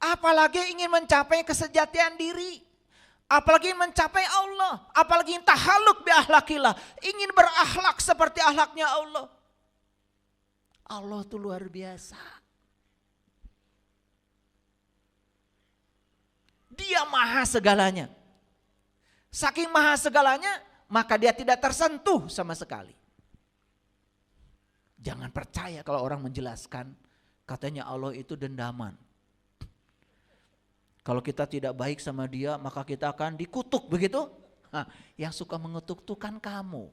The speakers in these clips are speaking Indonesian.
Apalagi ingin mencapai kesejatian diri. Apalagi mencapai Allah. Apalagi tahaluk bi akhlakillah. Ingin berakhlak seperti akhlaknya Allah. Allah itu luar biasa. Dia maha segalanya. Saking maha segalanya, maka dia tidak tersentuh sama sekali. Jangan percaya kalau orang menjelaskan, katanya Allah itu dendaman. Kalau kita tidak baik sama dia, maka kita akan dikutuk, begitu? Nah, yang suka mengutuk itu kan kamu.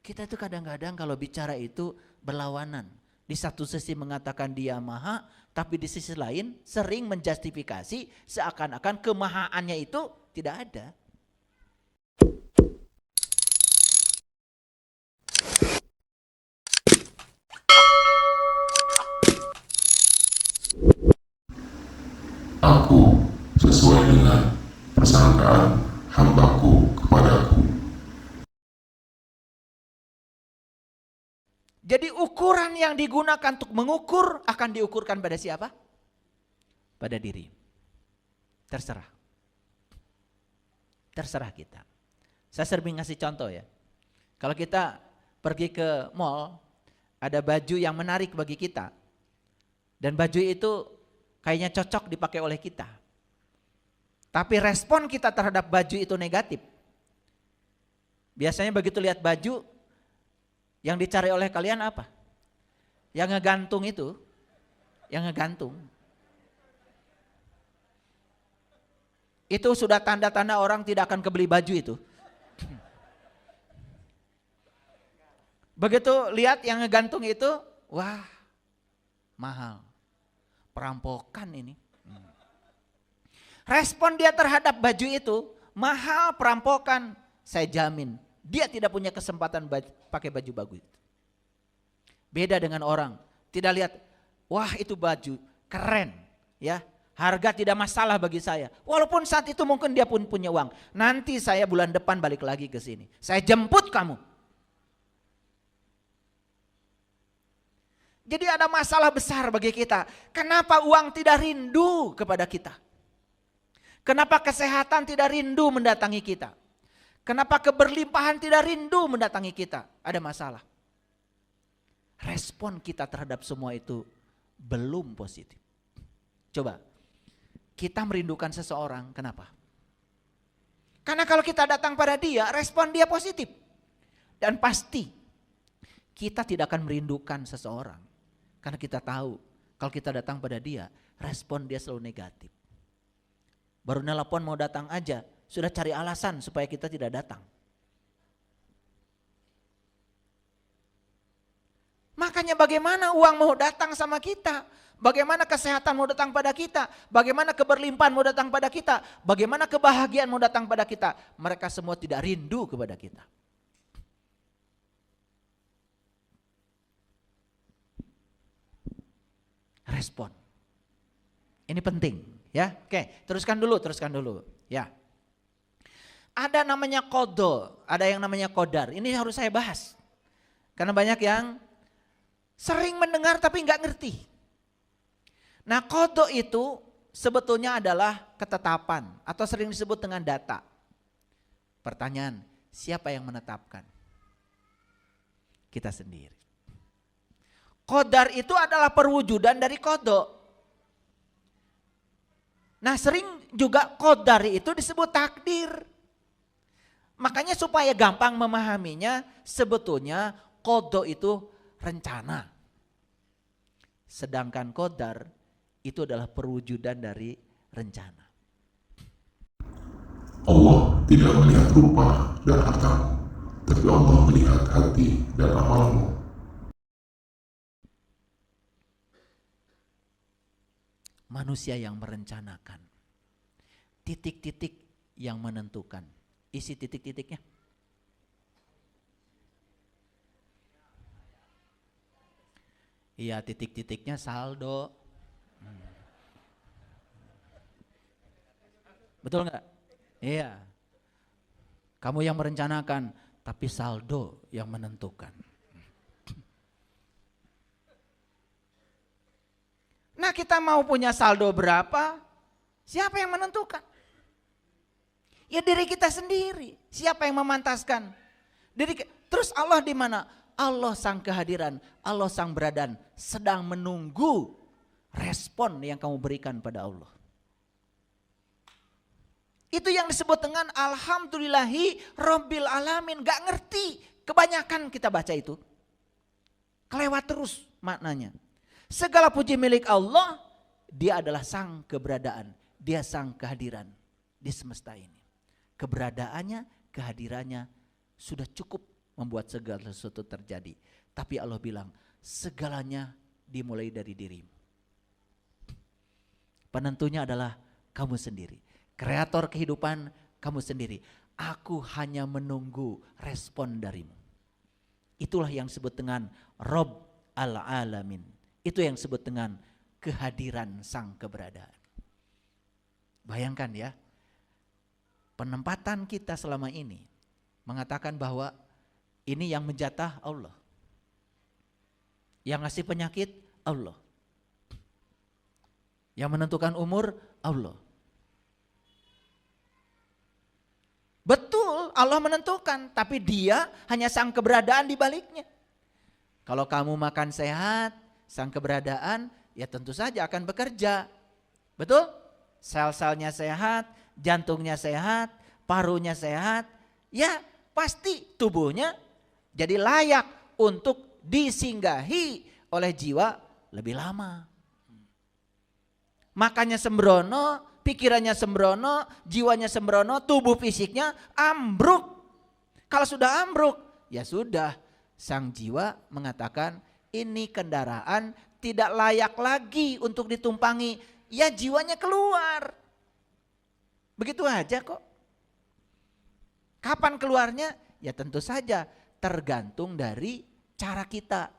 Kita itu kadang-kadang kalau bicara itu berlawanan. Di satu sisi mengatakan dia maha, tapi di sisi lain sering menjustifikasi seakan-akan kemahaannya itu tidak ada. Aku sesuai dengan persangkaan hambaku kepadaku. Jadi ukuran yang digunakan untuk mengukur akan diukurkan pada siapa? Pada diri. Terserah. Terserah kita. Saya sering ngasih contoh ya. Kalau kita pergi ke mall, ada baju yang menarik bagi kita. Dan baju itu kayaknya cocok dipakai oleh kita. Tapi respon kita terhadap baju itu negatif. Biasanya begitu lihat baju, yang dicari oleh kalian apa? Yang ngegantung itu, yang ngegantung. Itu sudah tanda-tanda orang tidak akan kebeli baju itu. Begitu lihat yang ngegantung itu, wah mahal. Perampokan ini. Respon dia terhadap baju itu, mahal, perampokan, saya jamin. Dia tidak punya kesempatan pakai baju bagus. Beda dengan orang, tidak lihat, wah itu baju keren, ya harga tidak masalah bagi saya. Walaupun saat itu mungkin dia pun punya uang. Nanti saya bulan depan balik lagi ke sini, saya jemput kamu. Jadi ada masalah besar bagi kita. Kenapa uang tidak rindu kepada kita? Kenapa kesehatan tidak rindu mendatangi kita? Kenapa keberlimpahan tidak rindu mendatangi kita? Ada masalah. Respon kita terhadap semua itu belum positif. Coba, kita merindukan seseorang, kenapa? Karena kalau kita datang pada dia, respon dia positif. Dan pasti kita tidak akan merindukan seseorang. Karena kita tahu, kalau kita datang pada dia, respon dia selalu negatif. Baru nelpon mau datang aja, sudah cari alasan supaya kita tidak datang. Makanya bagaimana uang mau datang sama kita? Bagaimana kesehatan mau datang pada kita? Bagaimana keberlimpahan mau datang pada kita? Bagaimana kebahagiaan mau datang pada kita? Mereka semua tidak rindu kepada kita. Respon. Ini penting ya. Oke, teruskan dulu ya. Ada namanya kodo, ada yang namanya kodar. Ini harus saya bahas. Karena banyak yang sering mendengar tapi nggak ngerti. Nah, kodo itu sebetulnya adalah ketetapan atau sering disebut dengan data. Pertanyaan, siapa yang menetapkan? Kita sendiri. Kodar itu adalah perwujudan dari kodo. Nah, sering juga kodar itu disebut takdir. Makanya supaya gampang memahaminya, sebetulnya kodo itu rencana. Sedangkan kodar itu adalah perwujudan dari rencana. Allah tidak melihat rupa dan hartamu, tapi Allah melihat hati dan amalmu. Manusia yang merencanakan. Titik-titik yang menentukan. Isi titik-titiknya. Iya, titik-titiknya saldo. Betul nggak? Iya. Kamu yang merencanakan, tapi saldo yang menentukan. Karena kita mau punya saldo berapa, siapa yang menentukan? Ya diri kita sendiri. Siapa yang memantaskan? Terus Allah di mana? Allah sang kehadiran, Allah sang beradan sedang menunggu respon yang kamu berikan pada Allah. Itu yang disebut dengan alhamdulillahi rabbil alamin. Gak ngerti, kebanyakan kita baca itu. Kelewat terus maknanya. Segala puji milik Allah, dia adalah sang keberadaan, dia sang kehadiran di semesta ini. Keberadaannya, kehadirannya sudah cukup membuat segala sesuatu terjadi. Tapi Allah bilang, segalanya dimulai dari dirimu. Penentunya adalah kamu sendiri. Kreator kehidupan kamu sendiri. Aku hanya menunggu respon darimu. Itulah yang disebut dengan Rob al-Alamin. Itu yang disebut dengan kehadiran sang keberadaan. Bayangkan ya, penempatan kita selama ini mengatakan bahwa ini yang menjatah Allah. Yang ngasih penyakit Allah. Yang menentukan umur Allah. Betul, Allah menentukan, tapi dia hanya sang keberadaan di baliknya. Kalau kamu makan sehat, sang keberadaan ya tentu saja akan bekerja. Betul? Sel-selnya sehat, jantungnya sehat, parunya sehat, ya pasti tubuhnya jadi layak untuk disinggahi oleh jiwa lebih lama. Makannya sembrono, pikirannya sembrono, jiwanya sembrono, tubuh fisiknya ambruk. Kalau sudah ambruk, ya sudah, sang jiwa mengatakan ini kendaraan tidak layak lagi untuk ditumpangi. Ya jiwanya keluar. Begitu aja kok. Kapan keluarnya? Ya tentu saja tergantung dari cara kita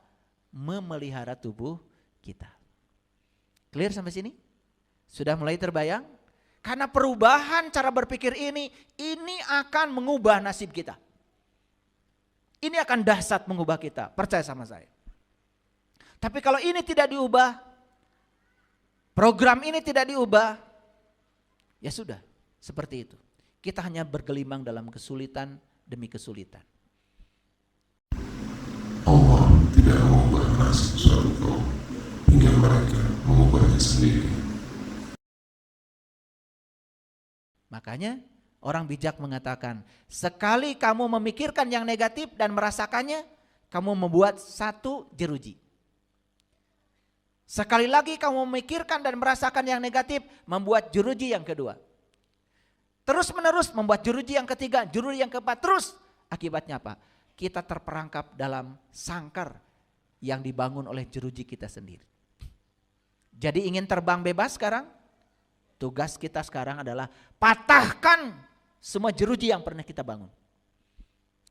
memelihara tubuh kita. Clear sampai sini? Sudah mulai terbayang? Karena perubahan cara berpikir ini akan mengubah nasib kita. Ini akan dahsyat mengubah kita, percaya sama saya. Tapi kalau ini tidak diubah, program ini tidak diubah, ya sudah, seperti itu. Kita hanya bergelimang dalam kesulitan demi kesulitan. Allah tidak mengubah nasib suatu kaum hingga mereka mengubahnya sendiri. Makanya orang bijak mengatakan, sekali kamu memikirkan yang negatif dan merasakannya, kamu membuat satu jeruji. Sekali lagi kamu memikirkan dan merasakan yang negatif, membuat jeruji yang kedua. Terus menerus membuat jeruji yang ketiga, jeruji yang keempat, terus. Akibatnya apa? Kita terperangkap dalam sangkar yang dibangun oleh jeruji kita sendiri. Jadi ingin terbang bebas sekarang? Tugas kita sekarang adalah patahkan semua jeruji yang pernah kita bangun.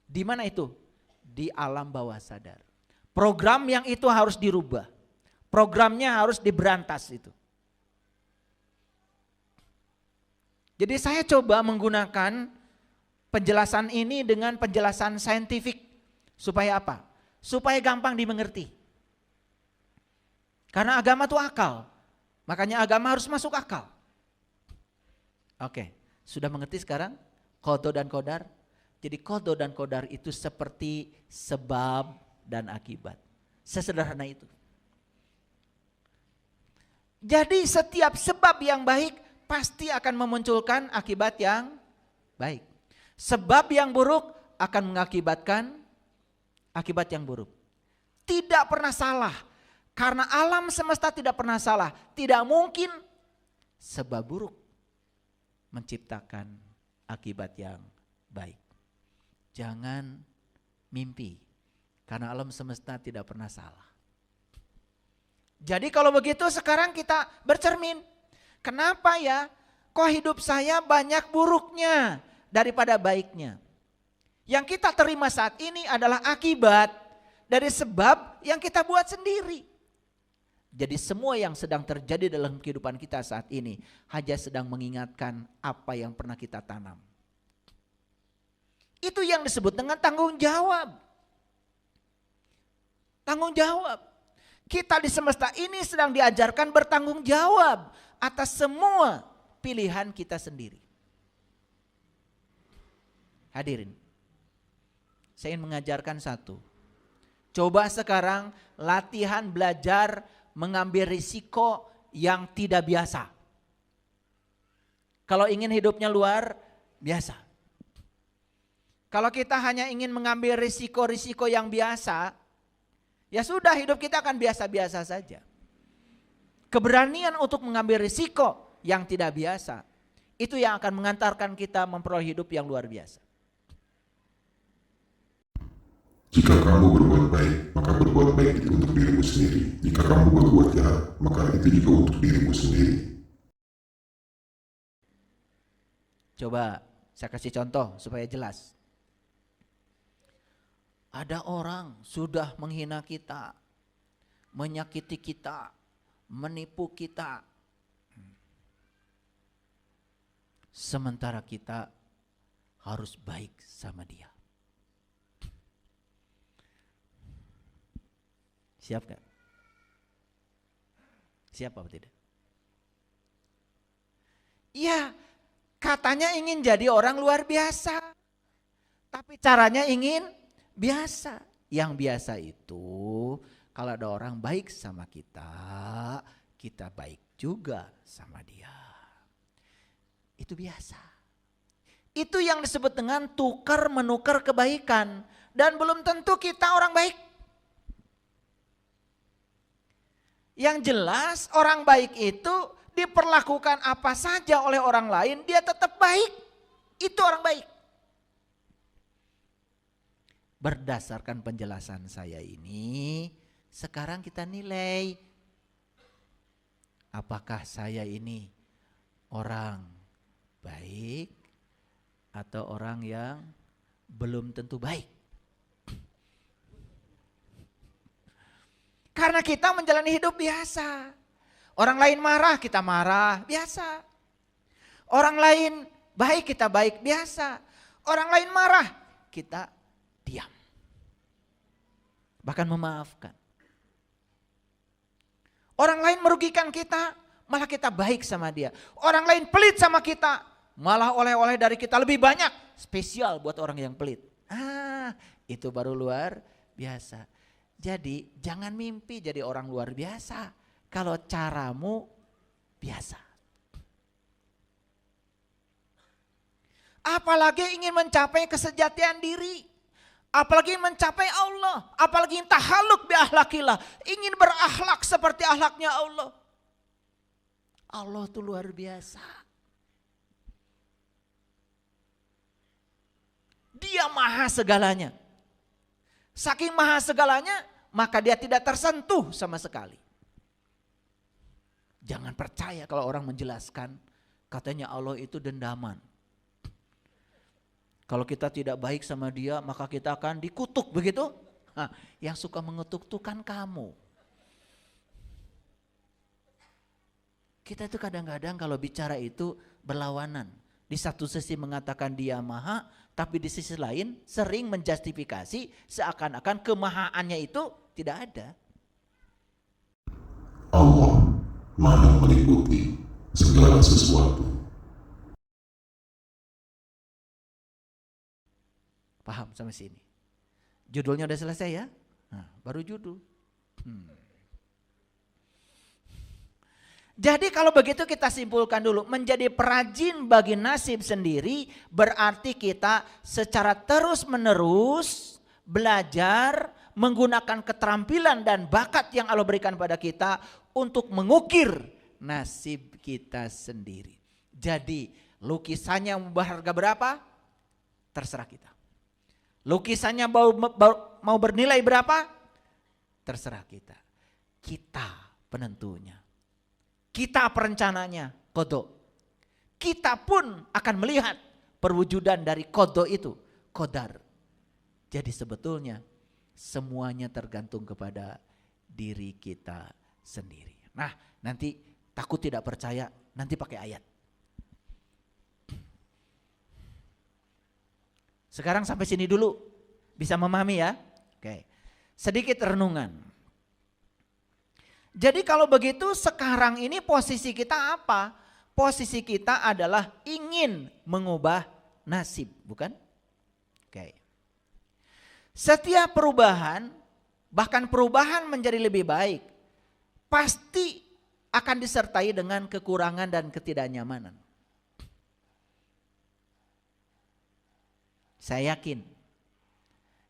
Di mana itu? Di alam bawah sadar. Program yang itu harus dirubah. Programnya harus diberantas itu. Jadi saya coba menggunakan penjelasan ini dengan penjelasan saintifik. Supaya apa? Supaya gampang dimengerti. Karena agama itu akal. Makanya agama harus masuk akal. Oke, sudah mengerti sekarang qada dan qadar? Jadi qada dan qadar itu seperti sebab dan akibat. Sesederhana itu. Jadi setiap sebab yang baik pasti akan memunculkan akibat yang baik. Sebab yang buruk akan mengakibatkan akibat yang buruk. Tidak pernah salah. Karena alam semesta tidak pernah salah. Tidak mungkin sebab buruk menciptakan akibat yang baik. Jangan mimpi, karena alam semesta tidak pernah salah. Jadi kalau begitu sekarang kita bercermin, kenapa ya kok hidup saya banyak buruknya daripada baiknya? Yang kita terima saat ini adalah akibat dari sebab yang kita buat sendiri. Jadi semua yang sedang terjadi dalam kehidupan kita saat ini hanya sedang mengingatkan apa yang pernah kita tanam. Itu yang disebut dengan tanggung jawab. Tanggung jawab. Kita di semesta ini sedang diajarkan bertanggung jawab atas semua pilihan kita sendiri. Hadirin, saya ingin mengajarkan satu. Coba sekarang latihan belajar mengambil risiko yang tidak biasa. Kalau ingin hidupnya luar biasa. Kalau kita hanya ingin mengambil risiko-risiko yang biasa, ya sudah, hidup kita akan biasa-biasa saja. Keberanian untuk mengambil risiko yang tidak biasa, itu yang akan mengantarkan kita memperoleh hidup yang luar biasa. Jika kamu berbuat baik, maka berbuat baik itu untuk dirimu sendiri. Jika kamu berbuat jahat, maka itu juga untuk dirimu sendiri. Coba saya kasih contoh supaya jelas. Ada orang sudah menghina kita, menyakiti kita, menipu kita. Sementara kita harus baik sama dia. Siap gak? Siap apa tidak? Iya, katanya ingin jadi orang luar biasa. Tapi caranya ingin biasa. Yang biasa itu kalau ada orang baik sama kita, kita baik juga sama dia. Itu biasa. Itu yang disebut dengan tukar menukar kebaikan. Dan belum tentu kita orang baik. Yang jelas orang baik itu diperlakukan apa saja oleh orang lain, dia tetap baik. Itu orang baik. Berdasarkan penjelasan saya ini, sekarang kita nilai apakah saya ini orang baik atau orang yang belum tentu baik. Karena kita menjalani hidup biasa. Orang lain marah, kita marah, biasa. Orang lain baik, kita baik, biasa. Orang lain marah, kita diam. Bahkan memaafkan. Orang lain merugikan kita, malah kita baik sama dia. Orang lain pelit sama kita, malah oleh-oleh dari kita lebih banyak. Spesial buat orang yang pelit. Itu baru luar biasa. Jadi jangan mimpi jadi orang luar biasa kalau caramu biasa. Apalagi ingin mencapai kesejatian diri. Apalagi mencapai Allah. Apalagi tahalluq bi akhlaqillah. Ingin berakhlak seperti akhlaknya Allah. Allah itu luar biasa. Dia maha segalanya. Saking maha segalanya, maka dia tidak tersentuh sama sekali. Jangan percaya kalau orang menjelaskan, katanya Allah itu dendaman. Kalau kita tidak baik sama dia, maka kita akan dikutuk, begitu? Yang suka mengutuk itu kan kamu. Kita itu kadang-kadang kalau bicara itu berlawanan. Di satu sisi mengatakan dia maha, tapi di sisi lain sering menjustifikasi seakan-akan kemahaannya itu tidak ada. Allah maha meliputi segala sesuatu. Paham sampai sini? Judulnya udah selesai ya? Nah, baru judul. Jadi kalau begitu kita simpulkan dulu, menjadi perajin bagi nasib sendiri berarti kita secara terus-menerus belajar menggunakan keterampilan dan bakat yang Allah berikan pada kita untuk mengukir nasib kita sendiri. Jadi lukisannya berharga berapa? Terserah kita. Lukisannya mau bernilai berapa? Terserah kita. Kita penentunya. Kita perencananya, qadha. Kita pun akan melihat perwujudan dari qadha itu, qadar. Jadi sebetulnya semuanya tergantung kepada diri kita sendiri. Nah, nanti takut tidak percaya, nanti pakai ayat. Sekarang sampai sini dulu, bisa memahami ya? Oke. Sedikit renungan. Jadi kalau begitu sekarang ini posisi kita apa? Posisi kita adalah ingin mengubah nasib, bukan? Oke. Setiap perubahan, bahkan perubahan menjadi lebih baik, pasti akan disertai dengan kekurangan dan ketidaknyamanan. Saya yakin.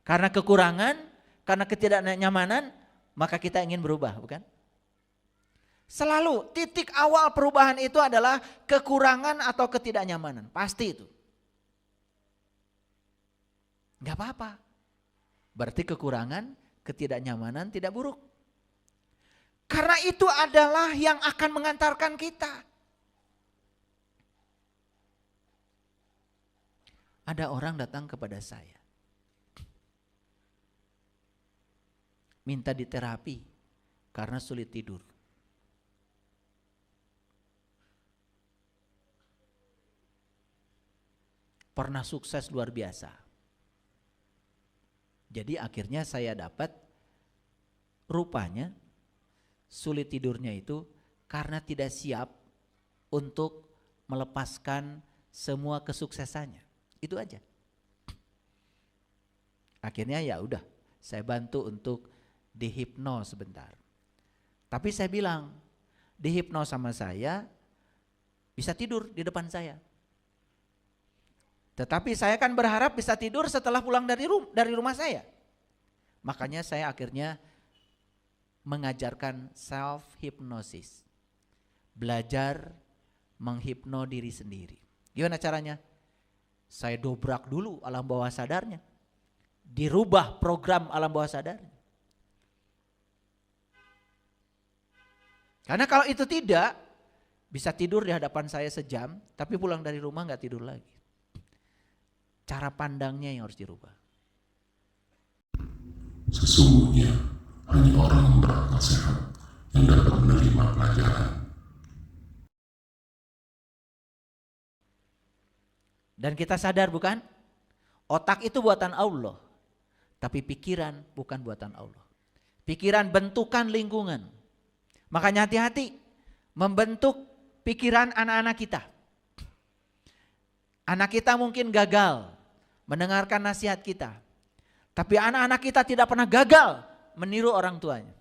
Karena kekurangan, karena ketidaknyamanan, maka kita ingin berubah, bukan? Selalu titik awal perubahan itu adalah kekurangan atau ketidaknyamanan. Pasti itu. Gak apa-apa. Berarti kekurangan, ketidaknyamanan tidak buruk. Karena itu adalah yang akan mengantarkan kita. Ada orang datang kepada saya. Minta diterapi karena sulit tidur. Pernah sukses luar biasa. Jadi akhirnya saya dapat rupanya sulit tidurnya itu karena tidak siap untuk melepaskan semua kesuksesannya. Itu aja. Akhirnya ya udah, saya bantu untuk dihipno sebentar. Tapi saya bilang, dihipno sama saya bisa tidur di depan saya. Tetapi saya kan berharap bisa tidur setelah pulang dari rumah saya. Makanya saya akhirnya mengajarkan self hypnosis. Belajar menghipno diri sendiri. Gimana caranya? Saya dobrak dulu alam bawah sadarnya. Dirubah program alam bawah sadarnya. Karena kalau itu tidak, bisa tidur di hadapan saya sejam, tapi pulang dari rumah gak tidur lagi. Cara pandangnya yang harus dirubah. Sesungguhnya hanya orang yang berakal sehat yang dapat menerima pelajaran. Dan kita sadar bukan? Otak itu buatan Allah. Tapi pikiran bukan buatan Allah. Pikiran bentukan lingkungan. Makanya hati-hati membentuk pikiran anak-anak kita. Anak kita mungkin gagal mendengarkan nasihat kita. Tapi anak-anak kita tidak pernah gagal meniru orang tuanya.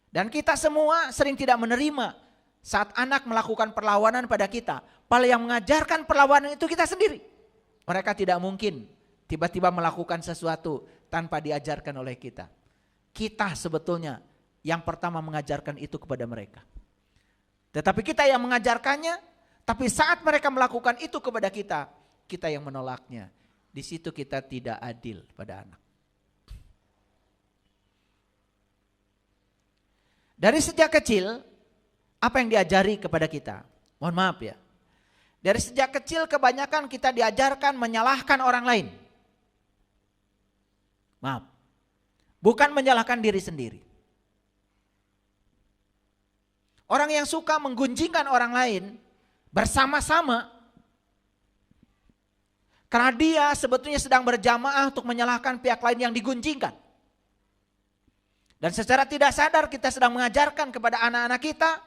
Dan kita semua sering tidak menerima saat anak melakukan perlawanan pada kita. Padahal yang mengajarkan perlawanan itu kita sendiri. Mereka tidak mungkin tiba-tiba melakukan sesuatu tanpa diajarkan oleh kita. Kita sebetulnya yang pertama mengajarkan itu kepada mereka. Tetapi kita yang mengajarkannya, tapi saat mereka melakukan itu kepada kita, kita yang menolaknya. Di situ kita tidak adil pada anak. Dari sejak kecil, apa yang diajari kepada kita? Mohon maaf ya. Dari sejak kecil kebanyakan kita diajarkan menyalahkan orang lain. Maaf. Bukan menyalahkan diri sendiri. Orang yang suka menggunjingkan orang lain bersama-sama karena dia sebetulnya sedang berjamaah untuk menyalahkan pihak lain yang digunjingkan. Dan secara tidak sadar kita sedang mengajarkan kepada anak-anak kita,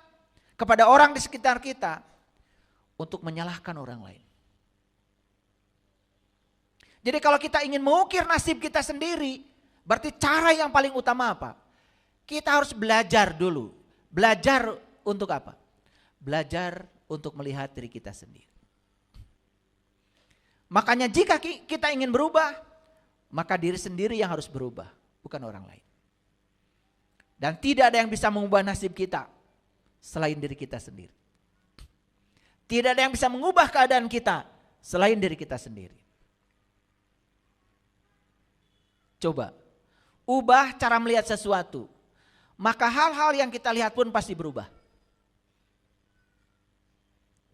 kepada orang di sekitar kita untuk menyalahkan orang lain. Jadi kalau kita ingin mengukir nasib kita sendiri, berarti cara yang paling utama apa? Kita harus belajar dulu. Belajar untuk apa? Belajar untuk melihat diri kita sendiri. Makanya jika kita ingin berubah, maka diri sendiri yang harus berubah, bukan orang lain. Dan tidak ada yang bisa mengubah nasib kita selain diri kita sendiri. Tidak ada yang bisa mengubah keadaan kita selain diri kita sendiri. Coba, ubah cara melihat sesuatu. Maka hal-hal yang kita lihat pun pasti berubah.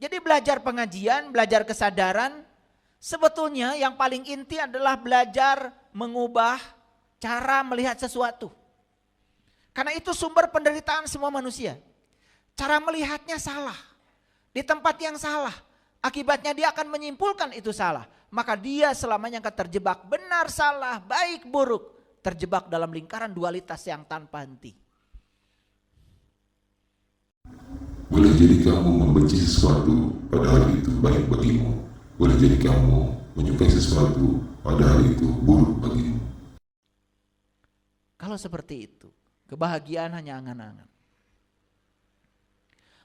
Jadi belajar pengajian, belajar kesadaran, sebetulnya yang paling inti adalah belajar mengubah cara melihat sesuatu. Karena itu sumber penderitaan semua manusia. Cara melihatnya salah, di tempat yang salah. Akibatnya dia akan menyimpulkan itu salah. Maka dia selamanya akan terjebak benar salah, baik buruk. terjebak dalam lingkaran dualitas yang tanpa henti. Boleh jadi kamu membenci sesuatu, padahal itu baik bagimu. Boleh jadi kamu menyukai sesuatu, padahal itu buruk bagimu. Kalau seperti itu, kebahagiaan hanya angan-angan.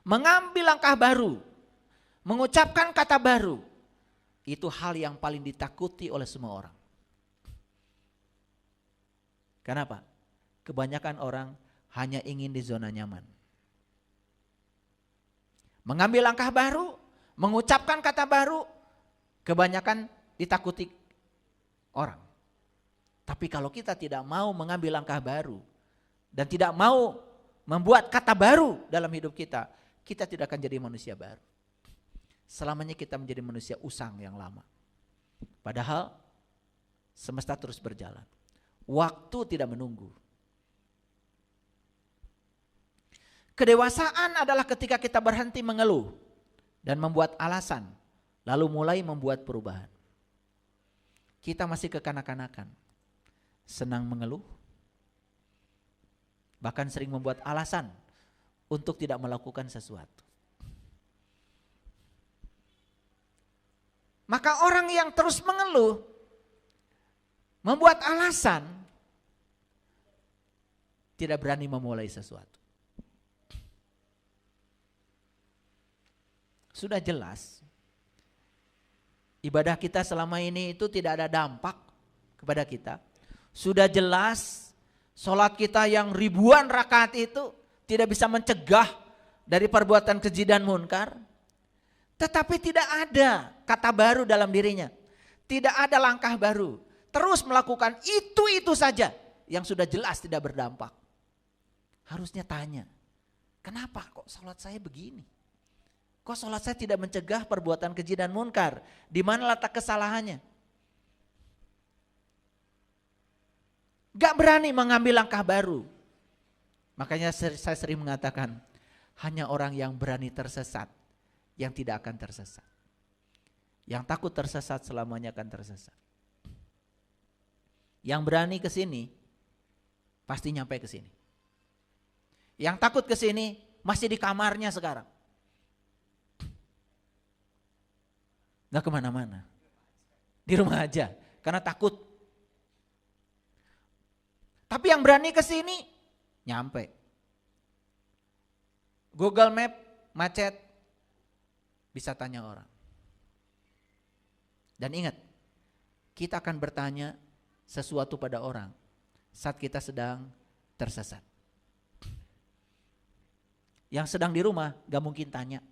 Mengambil langkah baru, mengucapkan kata baru, itu hal yang paling ditakuti oleh semua orang. Kenapa? Kebanyakan orang hanya ingin di zona nyaman. Mengambil langkah baru, mengucapkan kata baru, kebanyakan ditakuti orang. Tapi kalau kita tidak mau mengambil langkah baru dan tidak mau membuat kata baru dalam hidup kita, kita tidak akan jadi manusia baru. Selamanya kita menjadi manusia usang yang lama. Padahal semesta terus berjalan. Waktu tidak menunggu. Kedewasaan adalah ketika kita berhenti mengeluh dan membuat alasan, lalu mulai membuat perubahan. Kita masih kekanak-kanakan, senang mengeluh, bahkan sering membuat alasan untuk tidak melakukan sesuatu. Maka orang yang terus mengeluh, membuat alasan, tidak berani memulai sesuatu. Sudah jelas, ibadah kita selama ini itu tidak ada dampak kepada kita. Sudah jelas, sholat kita yang ribuan rakaat itu tidak bisa mencegah dari perbuatan keji dan munkar. Tetapi tidak ada kata baru dalam dirinya. Tidak ada langkah baru. Terus melakukan itu saja yang sudah jelas tidak berdampak. Harusnya tanya, kenapa kok sholat saya begini? Kok sholat saya tidak mencegah perbuatan keji dan munkar? Di mana letak kesalahannya? Gak berani mengambil langkah baru. Makanya saya sering mengatakan, hanya orang yang berani tersesat yang tidak akan tersesat. Yang takut tersesat selamanya akan tersesat. Yang berani ke sini pasti nyampe ke sini. Yang takut ke sini masih di kamarnya sekarang. Nggak kemana-mana, di rumah aja karena takut. Tapi yang berani ke sini nyampe. Google Map macet, bisa tanya orang. Dan ingat, kita akan bertanya sesuatu pada orang saat kita sedang tersesat. Yang sedang di rumah gak mungkin tanya.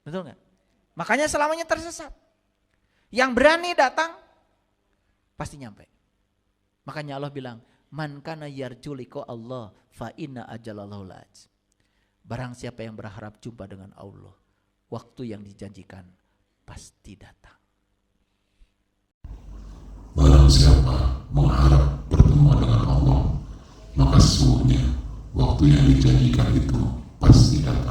Betul gak? Makanya selamanya tersesat. Yang berani datang pasti nyampe. Makanya Allah bilang, man kana yarju liqa Allah fa inna ajalallahu la'at. Barang siapa yang berharap jumpa dengan Allah, waktu yang dijanjikan pasti datang. Barang siapa mengharap bertemu dengan Allah, maka sesungguhnya waktu yang dijanjikan itu pasti datang.